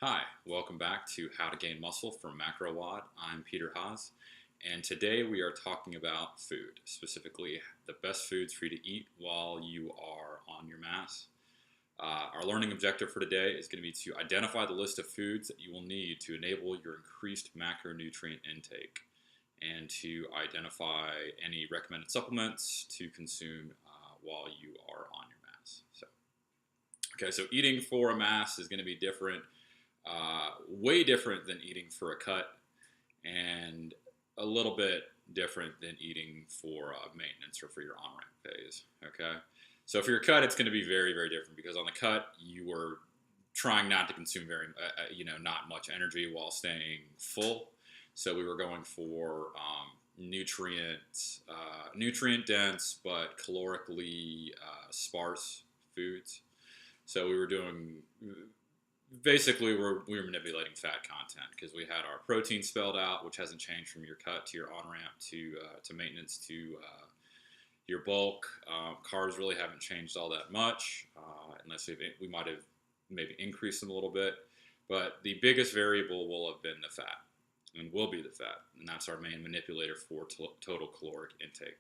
Hi, welcome back to How to Gain Muscle from MacroWOD. I'm Peter Haas, and today we are talking about food, specifically the best foods for you to eat while you are on your mass. Our learning objective for today is going to be to identify the list of foods that you will need to enable your increased macronutrient intake and to identify any recommended supplements to consume while you are on your mass. So eating for a mass is going to be different, way different than eating for a cut, and a little bit different than eating for maintenance or for your on ramp phase. Okay, so for your cut, it's going to be very, very different because on the cut, you were trying not to consume not much energy while staying full. So we were going for nutrient dense but calorically sparse foods. So we were doing basically we were manipulating fat content because we had our protein spelled out, which hasn't changed from your cut to your on ramp to maintenance to your bulk. Carbs really haven't changed all that much, unless we might have maybe increased them a little bit. But the biggest variable will have been the fat, and will be the fat, and that's our main manipulator for total caloric intake.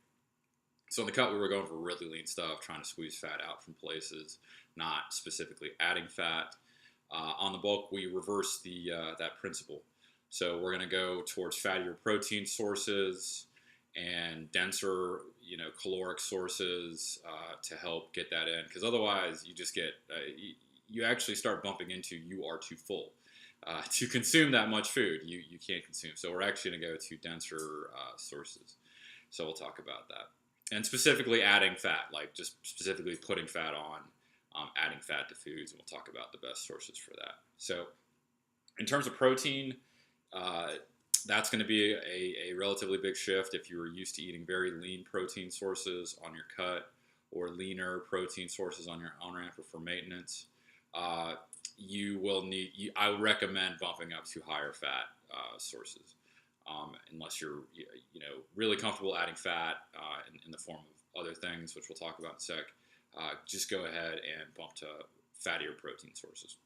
So in the cut, we were going for really lean stuff, trying to squeeze fat out from places, not specifically adding fat. On the bulk, we reverse that principle. So we're going to go towards fattier protein sources and denser, caloric sources to help get that in. Because otherwise, you just get you actually start bumping into you are too full to consume that much food. You can't consume. So we're actually going to go to denser sources. So we'll talk about that. And specifically adding fat, like just specifically putting fat on, adding fat to foods, and we'll talk about the best sources for that. So in terms of protein, that's going to be a relatively big shift if you were used to eating very lean protein sources on your cut or leaner protein sources on your on-ramp or for maintenance. You will need, I would recommend bumping up to higher fat sources. Unless you're really comfortable adding fat in the form of other things, which we'll talk about in a sec, just go ahead and bump to fattier protein sources.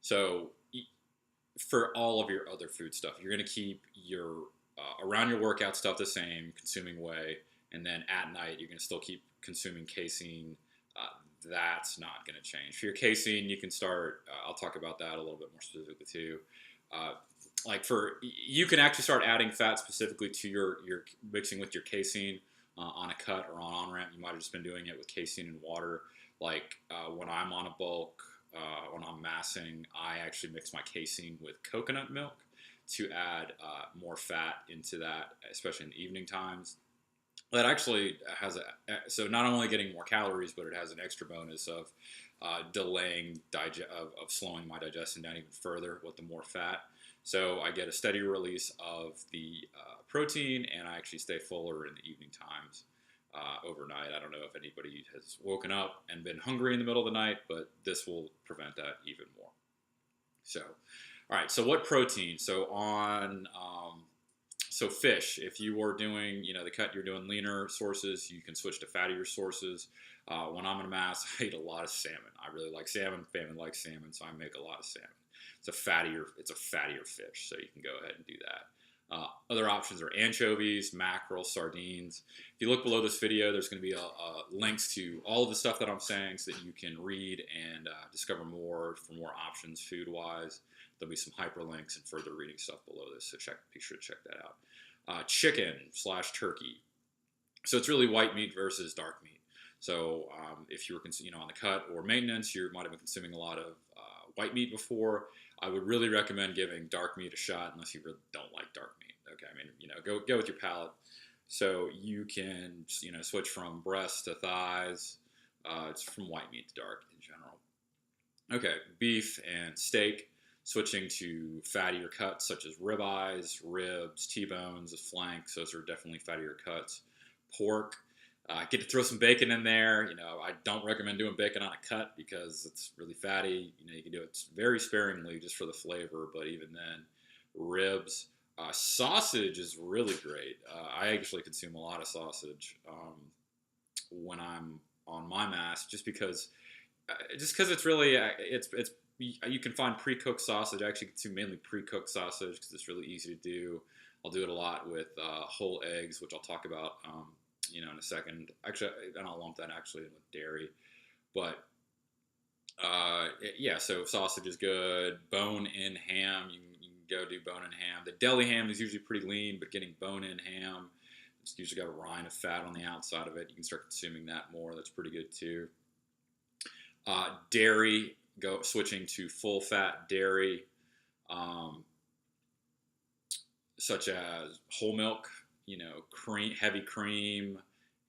So for all of your other food stuff, you're going to keep your around your workout stuff the same, consuming whey, and then at night you're going to still keep consuming casein. That's not going to change. For your casein, you can start. I'll talk about that a little bit more specifically too. You can actually start adding fat specifically to your mixing with your casein on a cut or on ramp. You might have just been doing it with casein and water. When I'm on a bulk, when I'm massing, I actually mix my casein with coconut milk to add more fat into that, especially in the evening times. That actually has so not only getting more calories, but it has an extra bonus of delaying of slowing my digestion down even further with the more fat. So I get a steady release of the protein, and I actually stay fuller in the evening times overnight. I don't know if anybody has woken up and been hungry in the middle of the night, but this will prevent that even more. So, all right. So what protein? So fish. If you are doing, the cut, you're doing leaner sources, you can switch to fattier sources. When I'm in a mass, I eat a lot of salmon. I really like salmon. Family likes salmon, so I make a lot of salmon. It's a fattier fish, so you can go ahead and do that. Other options are anchovies, mackerel, sardines. If you look below this video, there's going to be links to all of the stuff that I'm saying so that you can read and discover more for more options food-wise. There'll be some hyperlinks and further reading stuff below this, so be sure to check that out. Chicken/turkey. So it's really white meat versus dark meat. So if you were on the cut or maintenance, you might have been consuming a lot of white meat before. I would really recommend giving dark meat a shot unless you really don't like dark meat. Okay, go with your palate. So you can switch from breast to thighs. It's from white meat to dark in general. Okay, beef and steak. Switching to fattier cuts such as ribeyes, ribs, T-bones, flanks. Those are definitely fattier cuts. Pork. Get to throw some bacon in there. I don't recommend doing bacon on a cut because it's really fatty. You can do it very sparingly just for the flavor, but even then, ribs. Sausage is really great. I actually consume a lot of sausage when I'm on my mass, just because it's really it's you can find pre-cooked sausage. I actually consume mainly pre-cooked sausage because it's really easy to do. I'll do it a lot with whole eggs, which I'll talk about, in a second. Actually, and I'll lump that actually in with dairy. But yeah, so sausage is good. Bone-in ham, you can go do bone-in ham. The deli ham is usually pretty lean, but getting bone-in ham, it's usually got a rind of fat on the outside of it. You can start consuming that more. That's pretty good too. Dairy, switching to full-fat dairy, um, such as whole milk, cream, heavy cream.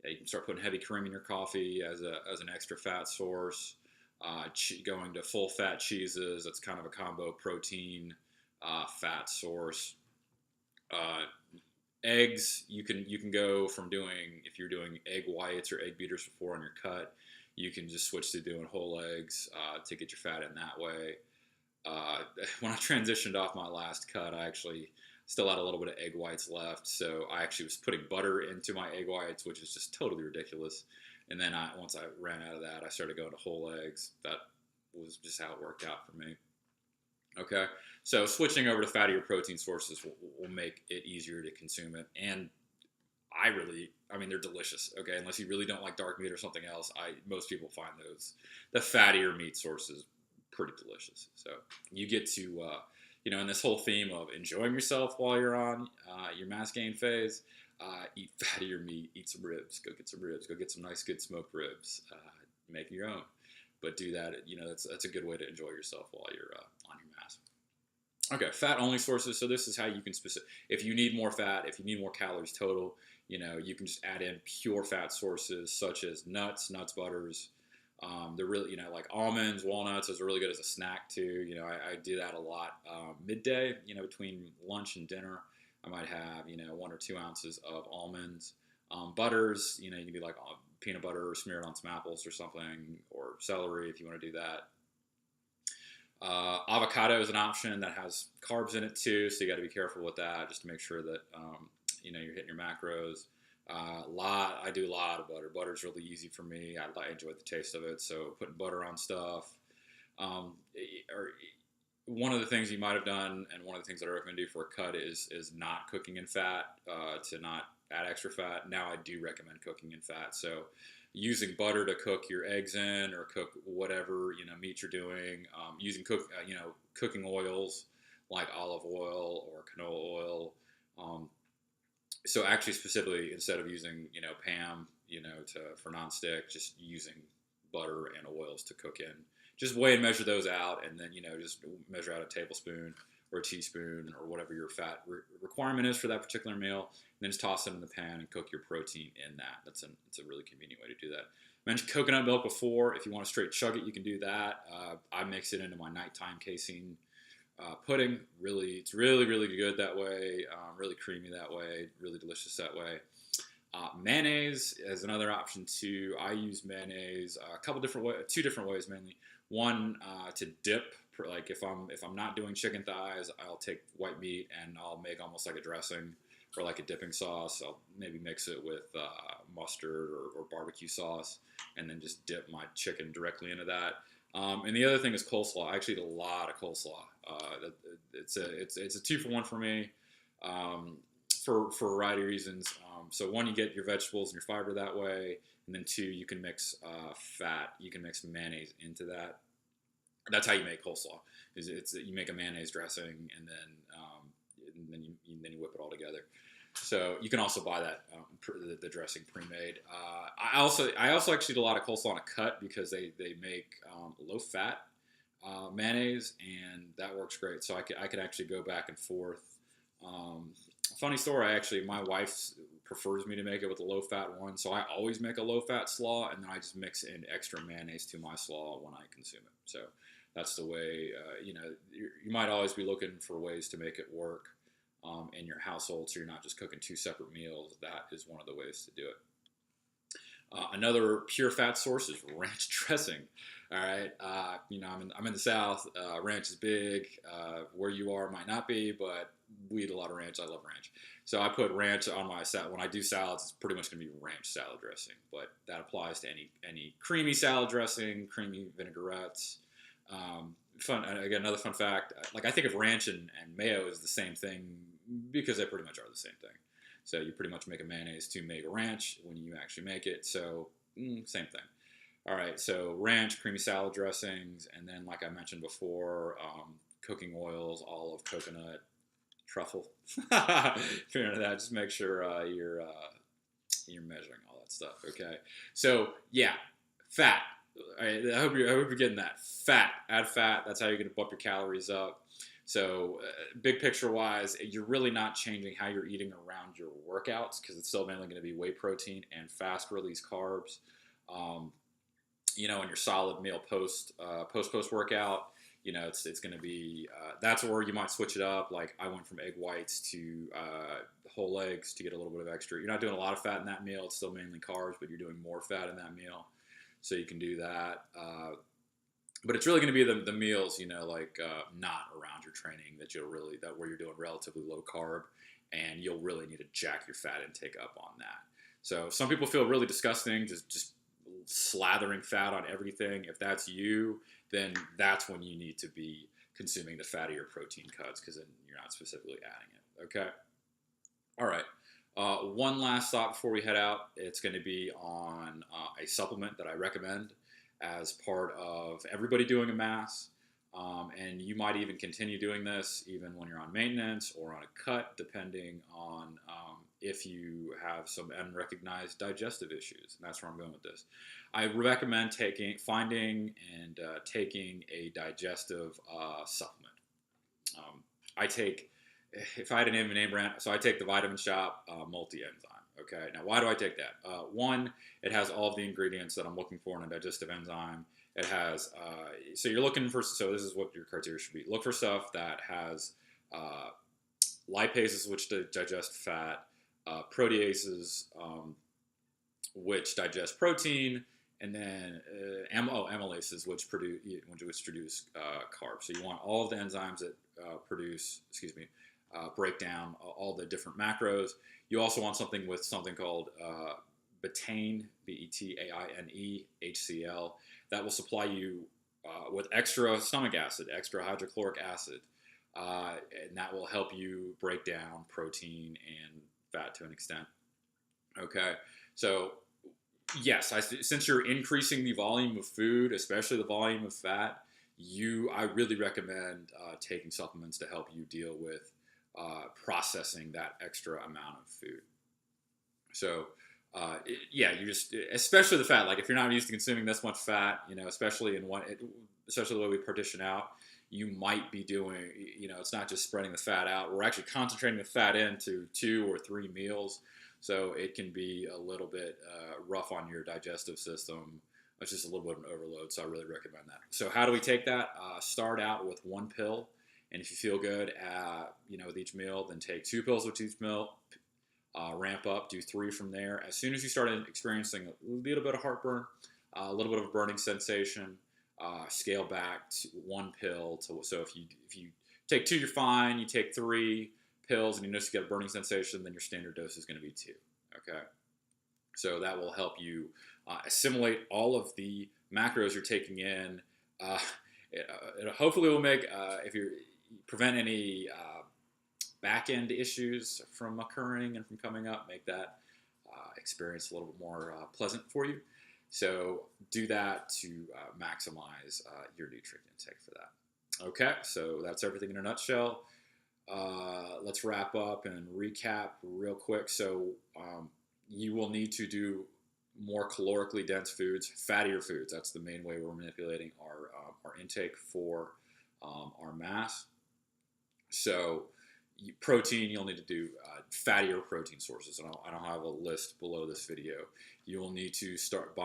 Yeah, you can start putting heavy cream in your coffee as an extra fat source. Going to full fat cheeses, that's kind of a combo protein, fat source. Uh, Eggs, you can go from doing, if you're doing egg whites or egg beaters before on your cut, you can just switch to doing whole eggs to get your fat in that way. When I transitioned off my last cut, I actually still had a little bit of egg whites left, so I actually was putting butter into my egg whites, which is just totally ridiculous. And then once I ran out of that, I started going to whole eggs. That was just how it worked out for me. Okay, so switching over to fattier protein sources will make it easier to consume it, and I mean, they're delicious. Okay, unless you really don't like dark meat or something else, most people find the fattier meat sources pretty delicious. So you get to, in this whole theme of enjoying yourself while you're on your mass gain phase, eat fattier meat, eat some ribs, go get some ribs, go get some nice good smoked ribs, make your own. But do that, that's a good way to enjoy yourself while you're on your mass. Okay, fat only sources. So this is how you can if you need more fat, if you need more calories total, you can just add in pure fat sources such as nuts, butters. They're really, like almonds, walnuts. Those are really good as a snack too. I do that a lot midday. Between lunch and dinner, I might have 1 or 2 ounces of almonds. Butters, you can do like peanut butter smeared on some apples or something, or celery if you want to do that. Avocado is an option that has carbs in it too, so you got to be careful with that just to make sure that you're hitting your macros. I do a lot of butter. Butter's really easy for me. I enjoy the taste of it, so putting butter on stuff. Or one of the things you might have done, and one of the things that I recommend do for a cut is not cooking in fat, to not add extra fat. Now I do recommend cooking in fat, so using butter to cook your eggs in or cook whatever meat you're doing. Using cooking oils like olive oil or canola oil. So actually, specifically, instead of using Pam for nonstick, just using butter and oils to cook in. Just weigh and measure those out, and then just measure out a tablespoon or a teaspoon or whatever your fat requirement is for that particular meal. And then just toss it in the pan and cook your protein in that. It's a really convenient way to do that. I mentioned coconut milk before. If you want to straight chug it, you can do that. I mix it into my nighttime casein pudding. It's really, really good that way. Really creamy that way. Really delicious that way. Mayonnaise is another option too. I use mayonnaise two different ways mainly. One, to dip. Like if I'm not doing chicken thighs, I'll take white meat and I'll make almost like a dressing or like a dipping sauce. I'll maybe mix it with mustard or barbecue sauce, and then just dip my chicken directly into that. And the other thing is coleslaw. I actually eat a lot of coleslaw. It's a 2-for-1 for me, for a variety of reasons. So one, you get your vegetables and your fiber that way, and then two, you can mix fat. You can mix mayonnaise into that. That's how you make coleslaw. You make a mayonnaise dressing, and then you whip it all together. So you can also buy that the dressing pre-made. I also actually do a lot of coleslaw on a cut because they make low fat mayonnaise, and that works great. So I could actually go back and forth. Funny story, my wife prefers me to make it with a low fat one, so I always make a low fat slaw, and then I just mix in extra mayonnaise to my slaw when I consume it. So that's the way. You might always be looking for ways to make it work in your household, so you're not just cooking 2 separate meals. That is one of the ways to do it. Another pure fat source is ranch dressing. All right, I'm in the South. Ranch is big. Where you are might not be, but we eat a lot of ranch. I love ranch, so I put ranch on my salad. When I do salads, it's pretty much going to be ranch salad dressing, but that applies to any creamy salad dressing, creamy vinaigrettes. fun. Again, another fun fact. Like I think of ranch and mayo is the same thing because they pretty much are the same thing. So you pretty much make a mayonnaise to make a ranch when you actually make it. So same thing. All right. So ranch, creamy salad dressings, and then like I mentioned before, cooking oils, olive, coconut, truffle. If you're into that, just make sure you're measuring all that stuff. Okay. So yeah, fat. I hope you're getting that. Fat. Add fat. That's how you're going to bump your calories up. So, big picture wise, you're really not changing how you're eating around your workouts because it's still mainly going to be whey protein and fast release carbs. Um, in your solid meal post workout, it's going to be that's where you might switch it up. Like I went from egg whites to whole eggs to get a little bit of extra. You're not doing a lot of fat in that meal. It's still mainly carbs, but you're doing more fat in that meal. So you can do that. But it's really going to be the meals, not around your training that where you're doing relatively low carb, and you'll really need to jack your fat intake up on that. So some people feel really disgusting, just slathering fat on everything. If that's you, then that's when you need to be consuming the fattier protein cuts because then you're not specifically adding it. Okay. All right. One last thought before we head out. It's going to be on a supplement that I recommend as part of everybody doing a mass. And you might even continue doing this even when you're on maintenance or on a cut, depending on if you have some unrecognized digestive issues. And that's where I'm going with this. I recommend finding and taking a digestive supplement. I take, if I had a name brand, so I take the Vitamin Shoppe multi-enzyme. Okay, now why do I take that? One, it has all of the ingredients that I'm looking for in a digestive enzyme. It has, so you're looking for, so this is what your criteria should be. Look for stuff that has lipases, which digest fat, proteases, which digest protein, and then amylases, which produce carbs. So you want all of the enzymes that break down all the different macros. You also want something with something called betaine, betaine, HCl, that will supply you with extra stomach acid, extra hydrochloric acid, and that will help you break down protein and fat to an extent. Okay, so yes, since you're increasing the volume of food, especially the volume of fat, I really recommend taking supplements to help you deal with processing that extra amount of food. So, you just, especially the fat. Like if you're not used to consuming this much fat, especially especially the way we partition out, you might be doing, it's not just spreading the fat out. We're actually concentrating the fat into 2 or 3 meals. So it can be a little bit rough on your digestive system. It's just a little bit of an overload. So I really recommend that. So how do we take that? Start out with 1 pill. And if you feel good, with each meal, then take 2 pills with each meal. Ramp up, do 3 from there. As soon as you start experiencing a little bit of heartburn, a little bit of a burning sensation, scale back to 1 pill. So if you take 2, you're fine. You take 3 pills and you notice you get a burning sensation, then your standard dose is going to be 2. Okay, so that will help you assimilate all of the macros you're taking in. It hopefully will make if you prevent any back end issues from occurring and from coming up, make that experience a little bit more pleasant for you. So do that to maximize your nutrient intake for that. Okay, so that's everything in a nutshell. Let's wrap up and recap real quick. So you will need to do more calorically dense foods, fattier foods. That's the main way we're manipulating our intake for our mass. So protein, you'll need to do fattier protein sources. And I don't have a list below this video. You will need to start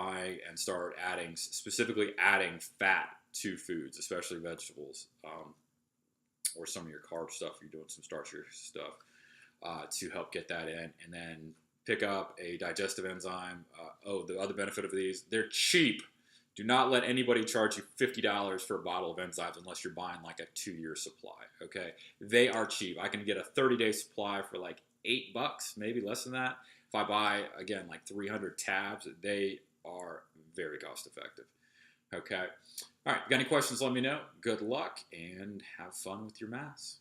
specifically adding fat to foods, especially vegetables, or some of your carb stuff. You're doing some starchier stuff to help get that in, and then pick up a digestive enzyme. The other benefit of these, they're cheap. Do not let anybody charge you $50 for a bottle of enzymes unless you're buying like a 2-year supply, okay? They are cheap. I can get a 30-day supply for like $8, maybe less than that. If I buy, again, like 300 tabs, they are very cost effective. Okay. All right. Got any questions? Let me know. Good luck and have fun with your mass.